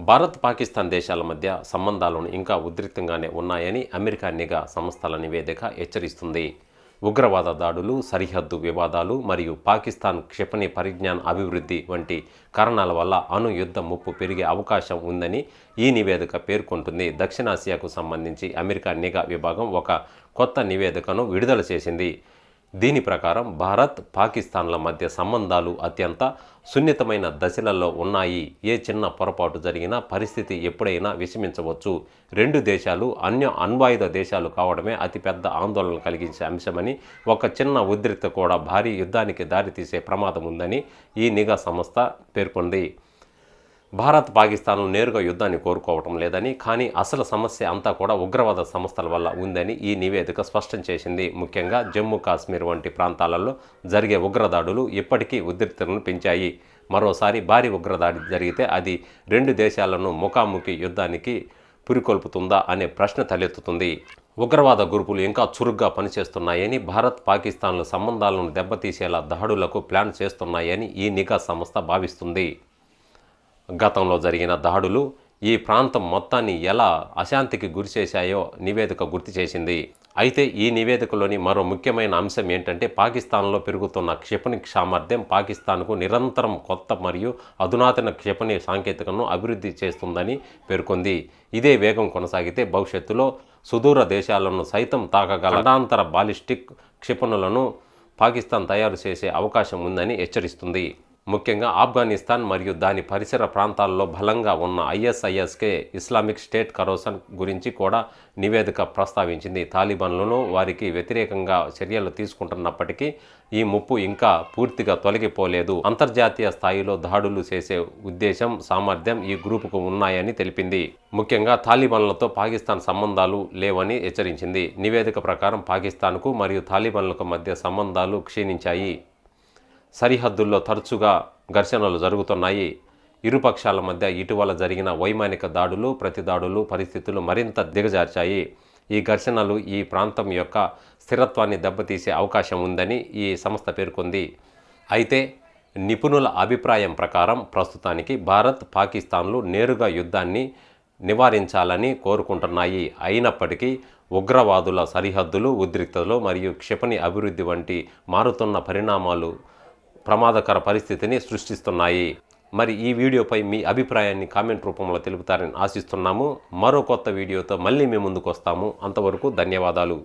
భారత్ పాకిస్తాన్ దేశాల మధ్య సంబంధాలను ఇంకా ఉద్రిక్తంగానే ఉన్నాయని అమెరికా నిఘా సంస్థల నివేదిక హెచ్చరిస్తుంది. ఉగ్రవాద దాడులు, సరిహద్దు వివాదాలు మరియు పాకిస్తాన్ క్షిపణి పరిజ్ఞాన అభివృద్ధి వంటి కారణాల వల్ల అణు యుద్ధ ముప్పు పెరిగే అవకాశం ఉందని ఈ నివేదిక పేర్కొంటుంది. దక్షిణాసియాకు సంబంధించి అమెరికా నిఘా విభాగం ఒక కొత్త నివేదికను విడుదల చేసింది. దీని ప్రకారం భారత్, పాకిస్తాన్ల మధ్య సంబంధాలు అత్యంత సున్నితమైన దశలలో ఉన్నాయి. ఏ చిన్న పొరపాటు జరిగినా పరిస్థితి ఎప్పుడైనా విషమించవచ్చు. రెండు దేశాలు అణ్వాయుధ దేశాలు కావడమే అతిపెద్ద ఆందోళన కలిగించే అంశమని, ఒక చిన్న ఉద్రిక్తత కూడా భారీ యుద్ధానికి దారితీసే ప్రమాదం ఉందని ఈ నిఘా సంస్థ పేర్కొంది. భారత్, పాకిస్తాన్లు నేరుగా యుద్ధాన్ని కోరుకోవటం లేదని, కానీ అసలు సమస్య అంతా కూడా ఉగ్రవాద సంస్థల వల్ల ఉందని ఈ నివేదిక స్పష్టం చేసింది. ముఖ్యంగా జమ్మూ కాశ్మీర్ వంటి ప్రాంతాలలో జరిగే ఉగ్రదాడులు ఇప్పటికీ ఉద్రిక్తతను పెంచాయి. మరోసారి భారీ ఉగ్రదాడి జరిగితే అది రెండు దేశాలను ముఖాముఖి యుద్ధానికి పురికొల్పుతుందా అనే ప్రశ్న తలెత్తుతుంది. ఉగ్రవాద గ్రూపులు ఇంకా చురుగ్గా పనిచేస్తున్నాయని, భారత్, పాకిస్తాన్ల సంబంధాలను దెబ్బతీసేలా దాడులకు ప్లాన్ చేస్తున్నాయని ఈ నిఘా సంస్థ భావిస్తుంది. గతంలో జరిగిన దాడులు ఈ ప్రాంతం మొత్తాన్ని ఎలా అశాంతికి గురిచేశాయో నివేదిక గుర్తు చేసింది. అయితే ఈ నివేదికలోని మరో ముఖ్యమైన అంశం ఏంటంటే, పాకిస్తాన్లో పెరుగుతున్న క్షిపణి సామర్థ్యం పాకిస్తాన్కు నిరంతరం కొత్త మరియు అధునాతన క్షిపణి సాంకేతికను అభివృద్ధి చేస్తుందని పేర్కొంది. ఇదే వేగం కొనసాగితే భవిష్యత్తులో సుదూర దేశాలను సైతం తాకగల ఖండాంతర బాలిస్టిక్ క్షిపణులను పాకిస్తాన్ తయారు చేసే అవకాశం ఉందని హెచ్చరిస్తుంది. ముఖ్యంగా ఆఫ్ఘనిస్తాన్ మరియు దాని పరిసర ప్రాంతాల్లో బలంగా ఉన్న ISISకే ఇస్లామిక్ స్టేట్ కరోసన్ గురించి కూడా నివేదిక ప్రస్తావించింది. తాలిబాన్లను వారికి వ్యతిరేకంగా చర్యలు తీసుకుంటున్నప్పటికీ ఈ ముప్పు ఇంకా పూర్తిగా తొలగిపోలేదు. అంతర్జాతీయ స్థాయిలో దాడులు చేసే ఉద్దేశం, సామర్థ్యం ఈ గ్రూపుకు ఉన్నాయని తెలిపింది. ముఖ్యంగా తాలిబాన్లతో పాకిస్తాన్ సంబంధాలు లేవని హెచ్చరించింది. నివేదిక ప్రకారం పాకిస్తాన్కు మరియు తాలిబాన్లకు మధ్య సంబంధాలు క్షీణించాయి. సరిహద్దుల్లో తరచుగా ఘర్షణలు జరుగుతున్నాయి. ఇరుపక్షాల మధ్య ఇటీవల జరిగిన వైమానిక దాడులు, ప్రతిదాడులు పరిస్థితులు మరింత దిగజార్చాయి. ఈ ఘర్షణలు ఈ ప్రాంతం యొక్క స్థిరత్వాన్ని దెబ్బతీసే అవకాశం ఉందని ఈ సంస్థ పేర్కొంది. అయితే నిపుణుల అభిప్రాయం ప్రకారం ప్రస్తుతానికి భారత్, పాకిస్తాన్లు నేరుగా యుద్ధాన్ని నివారించాలని కోరుకుంటున్నాయి. అయినప్పటికీ ఉగ్రవాదుల సరిహద్దులు, ఉద్రిక్తతలు మరియు క్షిపణి అభివృద్ధి వంటి మారుతున్న పరిణామాలు ప్రమాదకర పరిస్థితిని సృష్టిస్తున్నాయి. మరి ఈ వీడియోపై మీ అభిప్రాయాన్ని కామెంట్ రూపంలో తెలుపుతారని ఆశిస్తున్నాము. మరో కొత్త వీడియోతో మళ్ళీ మీ ముందుకు వస్తాము. అంతవరకు ధన్యవాదాలు.